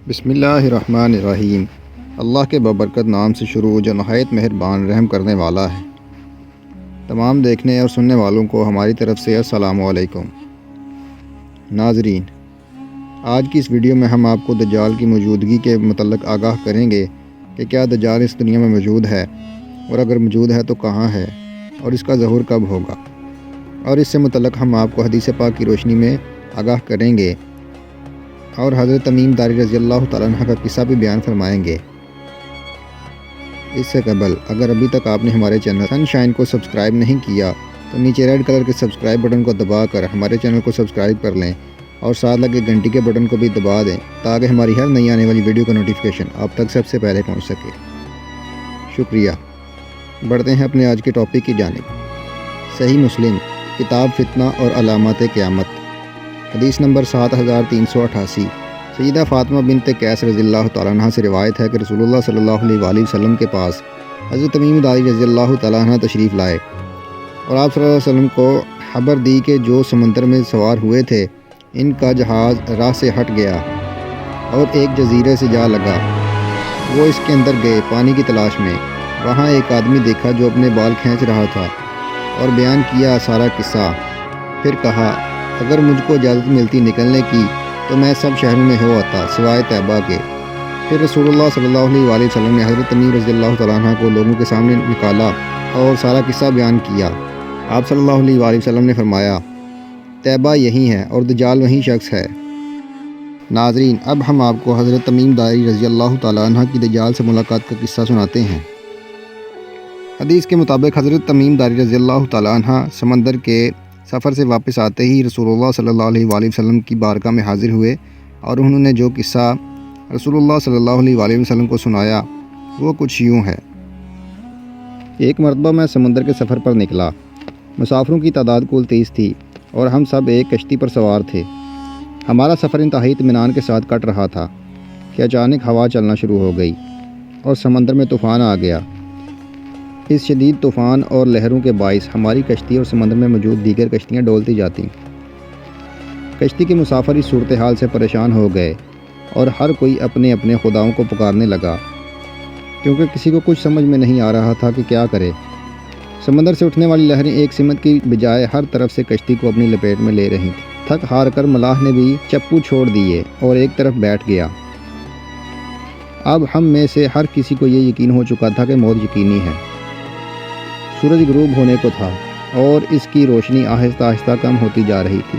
بسم اللہ الرحمن الرحیم۔ اللہ کے بابرکت نام سے شروع جو نہایت مہربان رحم کرنے والا ہے۔ تمام دیکھنے اور سننے والوں کو ہماری طرف سے السلام علیکم۔ ناظرین، آج کی اس ویڈیو میں ہم آپ کو دجال کی موجودگی کے متعلق آگاہ کریں گے کہ کیا دجال اس دنیا میں موجود ہے، اور اگر موجود ہے تو کہاں ہے، اور اس کا ظہور کب ہوگا، اور اس سے متعلق ہم آپ کو حدیث پاک کی روشنی میں آگاہ کریں گے اور حضرت تمیم داری رضی اللہ تعالیٰ عنہ کا قصہ بھی بیان فرمائیں گے۔ اس سے قبل اگر ابھی تک آپ نے ہمارے چینل سن شائن کو سبسکرائب نہیں کیا تو نیچے ریڈ کلر کے سبسکرائب بٹن کو دبا کر ہمارے چینل کو سبسکرائب کر لیں اور ساتھ لگے گھنٹی کے بٹن کو بھی دبا دیں تاکہ ہماری ہر نئی آنے والی ویڈیو کا نوٹیفیکیشن آپ تک سب سے پہلے پہنچ سکے۔ شکریہ۔ بڑھتے ہیں اپنے آج کے ٹاپک کی جانب۔ صحیح مسلم کتاب فتنہ اور علامات قیامت، حدیث نمبر 7388۔ سیدہ فاطمہ بنت قیس رضی اللہ تعالیٰ عنہ سے روایت ہے کہ رسول اللہ صلی اللہ علیہ وآلہ وسلم کے پاس حضرت تمیم داری رضی اللہ تعالیٰ عنہ تشریف لائے اور آپ صلی اللہ علیہ وسلم کو خبر دی کہ جو سمندر میں سوار ہوئے تھے ان کا جہاز راہ سے ہٹ گیا اور ایک جزیرے سے جا لگا۔ وہ اس کے اندر گئے پانی کی تلاش میں۔ وہاں ایک آدمی دیکھا جو اپنے بال کھینچ رہا تھا اور بیان کیا سارا قصہ۔ پھر کہا، اگر مجھ کو اجازت ملتی نکلنے کی تو میں سب شہروں میں ہو آتا سوائے طیبہ کے۔ پھر رسول اللہ صلی اللہ علیہ وآلہ وسلم نے حضرت تمیم رضی اللہ تعالیٰ عنہ کو لوگوں کے سامنے نکالا اور سارا قصہ بیان کیا۔ آپ صلی اللہ علیہ وآلہ وسلم نے فرمایا، طیبہ یہی ہے اور دجال وہی شخص ہے۔ ناظرین، اب ہم آپ کو حضرت تمیم داری رضی اللہ تعالیٰ عنہ کی دجال سے ملاقات کا قصہ سناتے ہیں۔ حدیث کے مطابق حضرت تمیم داری رضی اللہ تعالیٰ عنہ سمندر کے سفر سے واپس آتے ہی رسول اللہ صلی اللہ علیہ وآلہ وسلم کی بارگاہ میں حاضر ہوئے اور انہوں نے جو قصہ رسول اللہ صلی اللہ علیہ وآلہ وسلم کو سنایا وہ کچھ یوں ہے۔ ایک مرتبہ میں سمندر کے سفر پر نکلا۔ مسافروں کی تعداد کل 30 تھی اور ہم سب ایک کشتی پر سوار تھے۔ ہمارا سفر انتہائی اطمینان کے ساتھ کٹ رہا تھا کہ اچانک ہوا چلنا شروع ہو گئی اور سمندر میں طوفان آ گیا۔ اس شدید طوفان اور لہروں کے باعث ہماری کشتی اور سمندر میں موجود دیگر کشتیاں ڈولتی جاتیں۔ کشتی کے مسافر اس صورتحال سے پریشان ہو گئے اور ہر کوئی اپنے اپنے خداؤں کو پکارنے لگا کیونکہ کسی کو کچھ سمجھ میں نہیں آ رہا تھا کہ کیا کرے۔ سمندر سے اٹھنے والی لہریں ایک سمت کی بجائے ہر طرف سے کشتی کو اپنی لپیٹ میں لے رہی تھیں۔ تھک ہار کر ملاح نے بھی چپو چھوڑ دیے اور ایک طرف بیٹھ گیا۔ اب ہم میں سے ہر کسی کو یہ یقین ہو چکا تھا کہ موت یقینی ہے۔ سورج غروب ہونے کو تھا اور اس کی روشنی آہستہ آہستہ کم ہوتی جا رہی تھی۔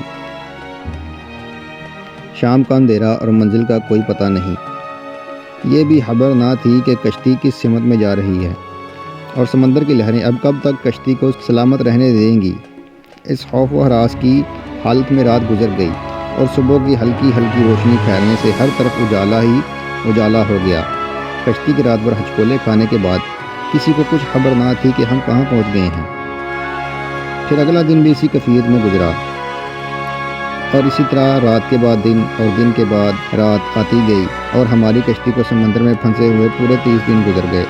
شام کا اندھیرا اور منزل کا کوئی پتہ نہیں۔ یہ بھی خبر نہ تھی کہ کشتی کس سمت میں جا رہی ہے اور سمندر کی لہریں اب کب تک کشتی کو سلامت رہنے دیں گی۔ اس خوف و ہراس کی حالت میں رات گزر گئی اور صبح کی ہلکی ہلکی روشنی پھیلنے سے ہر طرف اجالا ہی اجالا ہو گیا۔ کشتی کی رات بھر ہچکولے کھانے کے بعد کسی کو کچھ خبر نہ تھی کہ ہم کہاں پہنچ گئے ہیں۔ پھر اگلا دن بھی اسی کیفیت میں گزرا اور اسی طرح رات کے بعد دن اور دن کے بعد رات آتی گئی اور ہماری کشتی کو سمندر میں پھنسے ہوئے پورے 30 دن گزر گئے۔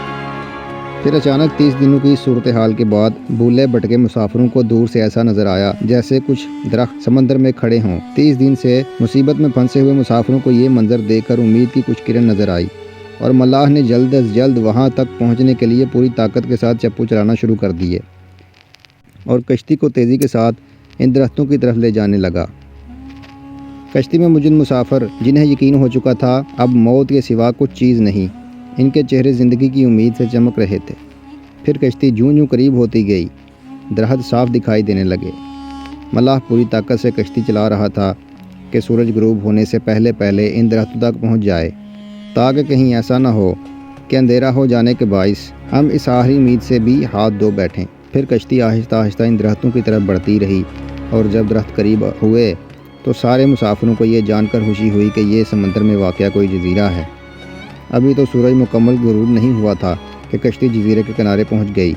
پھر اچانک 30 دنوں کی صورتحال کے بعد بھولے بھٹکے مسافروں کو دور سے ایسا نظر آیا جیسے کچھ درخت سمندر میں کھڑے ہوں۔ 30 دن سے مصیبت میں پھنسے ہوئے مسافروں کو یہ منظر دیکھ کر امید کی کچھ کرن نظر آئی اور ملاح نے جلد از جلد وہاں تک پہنچنے کے لیے پوری طاقت کے ساتھ چپو چلانا شروع کر دیے اور کشتی کو تیزی کے ساتھ ان درختوں کی طرف لے جانے لگا۔ کشتی میں موجود مسافر جنہیں یقین ہو چکا تھا اب موت کے سوا کچھ چیز نہیں، ان کے چہرے زندگی کی امید سے چمک رہے تھے۔ پھر کشتی جوں جوں قریب ہوتی گئی، درخت صاف دکھائی دینے لگے۔ ملاح پوری طاقت سے کشتی چلا رہا تھا کہ سورج غروب ہونے سے پہلے پہلے ان درختوں تک پہنچ جائے تاکہ کہیں ایسا نہ ہو کہ اندھیرا ہو جانے کے باعث ہم اس آخری امید سے بھی ہاتھ دھو بیٹھیں۔ پھر کشتی آہستہ آہستہ ان درختوں کی طرف بڑھتی رہی اور جب درخت قریب ہوئے تو سارے مسافروں کو یہ جان کر خوشی ہوئی کہ یہ سمندر میں واقع کوئی جزیرہ ہے۔ ابھی تو سورج مکمل غروب نہیں ہوا تھا کہ کشتی جزیرے کے کنارے پہنچ گئی۔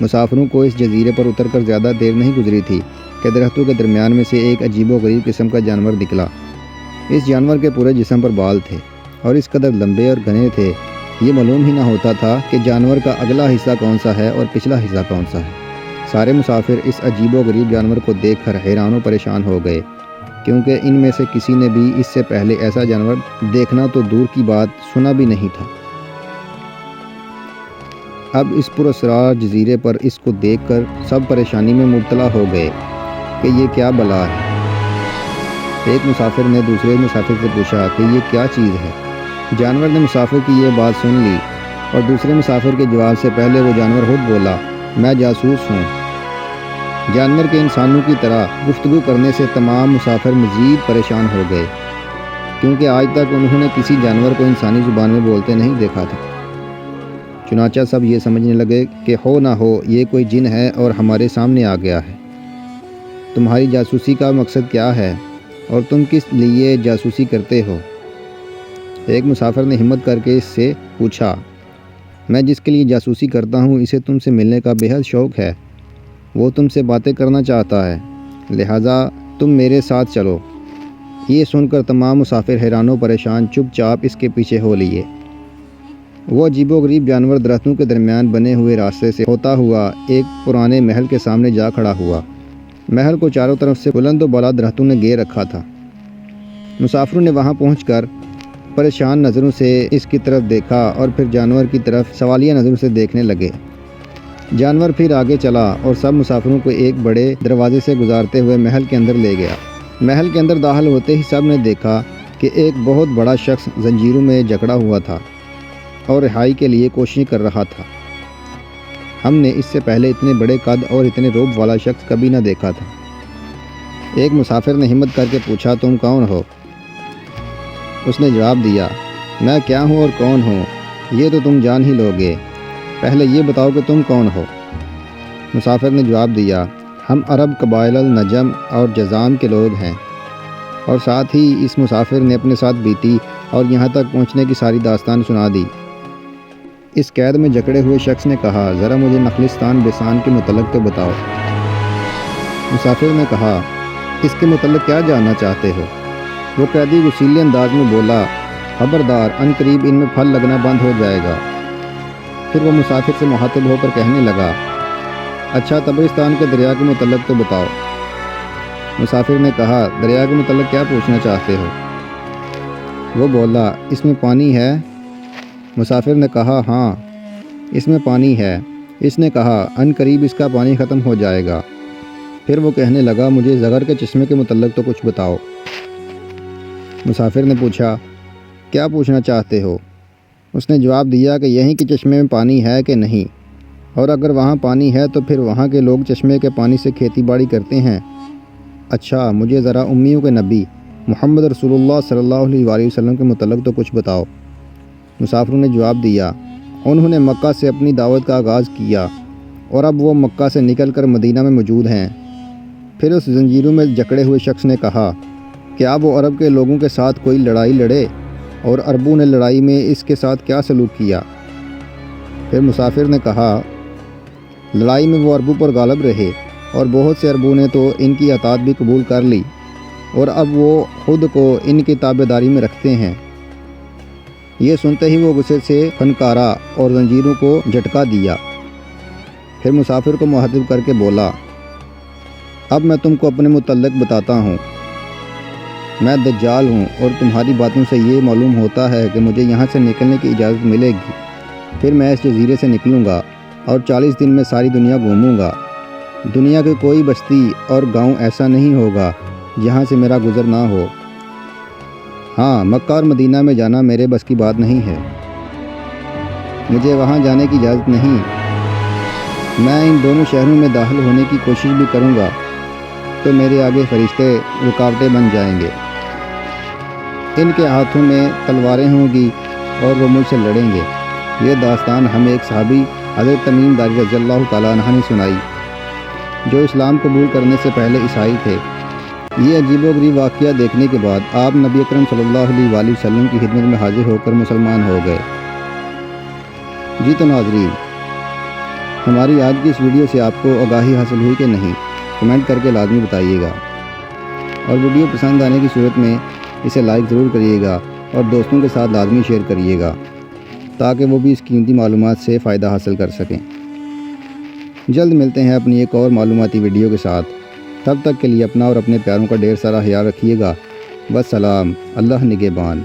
مسافروں کو اس جزیرے پر اتر کر زیادہ دیر نہیں گزری تھی کہ درختوں کے درمیان میں سے ایک عجیب و غریب قسم کا جانور نکلا۔ اس جانور کے پورے جسم پر بال تھے اور اس قدر لمبے اور گھنے تھے یہ معلوم ہی نہ ہوتا تھا کہ جانور کا اگلا حصہ کون سا ہے اور پچھلا حصہ کون سا ہے۔ سارے مسافر اس عجیب و غریب جانور کو دیکھ کر حیران و پریشان ہو گئے کیونکہ ان میں سے کسی نے بھی اس سے پہلے ایسا جانور دیکھنا تو دور کی بات سنا بھی نہیں تھا۔ اب اس پراسرار جزیرے پر اس کو دیکھ کر سب پریشانی میں مبتلا ہو گئے کہ یہ کیا بلا ہے۔ ایک مسافر نے دوسرے مسافر سے پوچھا کہ یہ کیا چیز ہے۔ جانور نے مسافر کی یہ بات سن لی اور دوسرے مسافر کے جواب سے پہلے وہ جانور خود بولا، میں جاسوس ہوں۔ جانور کے انسانوں کی طرح گفتگو کرنے سے تمام مسافر مزید پریشان ہو گئے، کیونکہ آج تک انہوں نے کسی جانور کو انسانی زبان میں بولتے نہیں دیکھا تھا۔ چنانچہ سب یہ سمجھنے لگے کہ ہو نہ ہو یہ کوئی جن ہے اور ہمارے سامنے آ گیا ہے۔ تمہاری جاسوسی کا مقصد کیا ہے اور تم کس لیے جاسوسی کرتے ہو؟ ایک مسافر نے ہمت کر کے اس سے پوچھا، میں جس کے لیے جاسوسی کرتا ہوں اسے تم سے ملنے کا بے حد شوق ہے، وہ تم سے باتیں کرنا چاہتا ہے، لہٰذا تم میرے ساتھ چلو۔ یہ سن کر تمام مسافر حیران و پریشان چپ چاپ اس کے پیچھے ہو لیے۔ وہ عجیب و غریب جانور درختوں کے درمیان بنے ہوئے راستے سے ہوتا ہوا ایک پرانے محل کے سامنے جا کھڑا ہوا۔ محل کو چاروں طرف سے بلند و بالا درختوں نے گھیر رکھا تھا۔ مسافروں نے وہاں پہنچ کر پریشان نظروں سے اس کی طرف دیکھا اور پھر جانور کی طرف سوالیہ نظروں سے دیکھنے لگے۔ جانور پھر آگے چلا اور سب مسافروں کو ایک بڑے دروازے سے گزارتے ہوئے محل کے اندر لے گیا۔ محل کے اندر داخل ہوتے ہی سب نے دیکھا کہ ایک بہت بڑا شخص زنجیروں میں جکڑا ہوا تھا اور رہائی کے لیے کوششیں کر رہا تھا۔ ہم نے اس سے پہلے اتنے بڑے قد اور اتنے روب والا شخص کبھی نہ دیکھا تھا۔ ایک مسافر نے ہمت کر کے پوچھا، تم کون ہو؟ اس نے جواب دیا، میں کیا ہوں اور کون ہوں یہ تو تم جان ہی لوگے، پہلے یہ بتاؤ کہ تم کون ہو۔ مسافر نے جواب دیا، ہم عرب قبائل النجم اور جذام کے لوگ ہیں۔ اور ساتھ ہی اس مسافر نے اپنے ساتھ بیتی اور یہاں تک پہنچنے کی ساری داستان سنا دی۔ اس قید میں جکڑے ہوئے شخص نے کہا، ذرا مجھے نخلستان بسان کے متعلق تو بتاؤ۔ مسافر نے کہا، اس کے متعلق کیا جاننا چاہتے ہو؟ وہ قیدی غصیلے انداز میں بولا، خبردار، ان قریب ان میں پھل لگنا بند ہو جائے گا۔ پھر وہ مسافر سے مخاطب ہو کر کہنے لگا، اچھا تبرستان کے دریا کے متعلق تو بتاؤ۔ مسافر نے کہا، دریا کے متعلق کیا پوچھنا چاہتے ہو؟ وہ بولا، اس میں پانی ہے؟ مسافر نے کہا، ہاں اس میں پانی ہے۔ اس نے کہا، ان قریب اس کا پانی ختم ہو جائے گا۔ پھر وہ کہنے لگا، مجھے زغر کے چشمے کے متعلق تو کچھ بتاؤ۔ مسافر نے پوچھا، کیا پوچھنا چاہتے ہو؟ اس نے جواب دیا کہ یہیں کے چشمے میں پانی ہے کہ نہیں، اور اگر وہاں پانی ہے تو پھر وہاں کے لوگ چشمے کے پانی سے کھیتی باڑی کرتے ہیں۔ اچھا، مجھے ذرا امیوں کے نبی محمد رسول اللہ صلی اللہ علیہ وآلہ وسلم کے متعلق تو کچھ بتاؤ۔ مسافروں نے جواب دیا، انہوں نے مکہ سے اپنی دعوت کا آغاز کیا اور اب وہ مکہ سے نکل کر مدینہ میں موجود ہیں۔ پھر اس زنجیروں میں جکڑے ہوئے شخص نے کہا، کیا وہ عرب کے لوگوں کے ساتھ کوئی لڑائی لڑے اور عربوں نے لڑائی میں اس کے ساتھ کیا سلوک کیا؟ پھر مسافر نے کہا، لڑائی میں وہ عربوں پر غالب رہے اور بہت سے عربوں نے تو ان کی اطاعت بھی قبول کر لی اور اب وہ خود کو ان کی تابع داری میں رکھتے ہیں۔ یہ سنتے ہی وہ غصے سے فنکارا اور زنجیروں کو جھٹکا دیا۔ پھر مسافر کو مخاطب کر کے بولا، اب میں تم کو اپنے متعلق بتاتا ہوں۔ میں دجال ہوں اور تمہاری باتوں سے یہ معلوم ہوتا ہے کہ مجھے یہاں سے نکلنے کی اجازت ملے گی، پھر میں اس جزیرے سے نکلوں گا اور 40 دن میں ساری دنیا گھوموں گا۔ دنیا کے کوئی بستی اور گاؤں ایسا نہیں ہوگا جہاں سے میرا گزر نہ ہو۔ ہاں، مکہ اور مدینہ میں جانا میرے بس کی بات نہیں ہے، مجھے وہاں جانے کی اجازت نہیں۔ میں ان دونوں شہروں میں داخل ہونے کی کوشش بھی کروں گا تو میرے آگے فرشتے رکاوٹیں بن جائیں گے۔ ان کے ہاتھوں میں تلواریں ہوں گی اور وہ مجھ سے لڑیں گے۔ یہ داستان ہمیں ایک صحابی حضرت تمیم داری رضی اللہ تعالیٰ عنہ نے سنائی، جو اسلام قبول کرنے سے پہلے عیسائی تھے۔ یہ عجیب و غریب واقعہ دیکھنے کے بعد آپ نبی اکرم صلی اللہ علیہ وآلہ وسلم کی خدمت میں حاضر ہو کر مسلمان ہو گئے۔ جی تو ناظرین، ہماری آج کی اس ویڈیو سے آپ کو آگاہی حاصل ہوئی کہ نہیں؟ کمنٹ کر کے لازمی بتائیے گا، اور ویڈیو پسند آنے کی صورت میں اسے لائک ضرور کریے گا اور دوستوں کے ساتھ لازمی شیئر کریے گا تاکہ وہ بھی اس قیمتی معلومات سے فائدہ حاصل کر سکیں۔ جلد ملتے ہیں اپنی ایک اور معلوماتی ویڈیو کے ساتھ۔ تب تک کے لیے اپنا اور اپنے پیاروں کا ڈھیر سارا خیال رکھیے گا۔ والسلام، اللہ نگہبان۔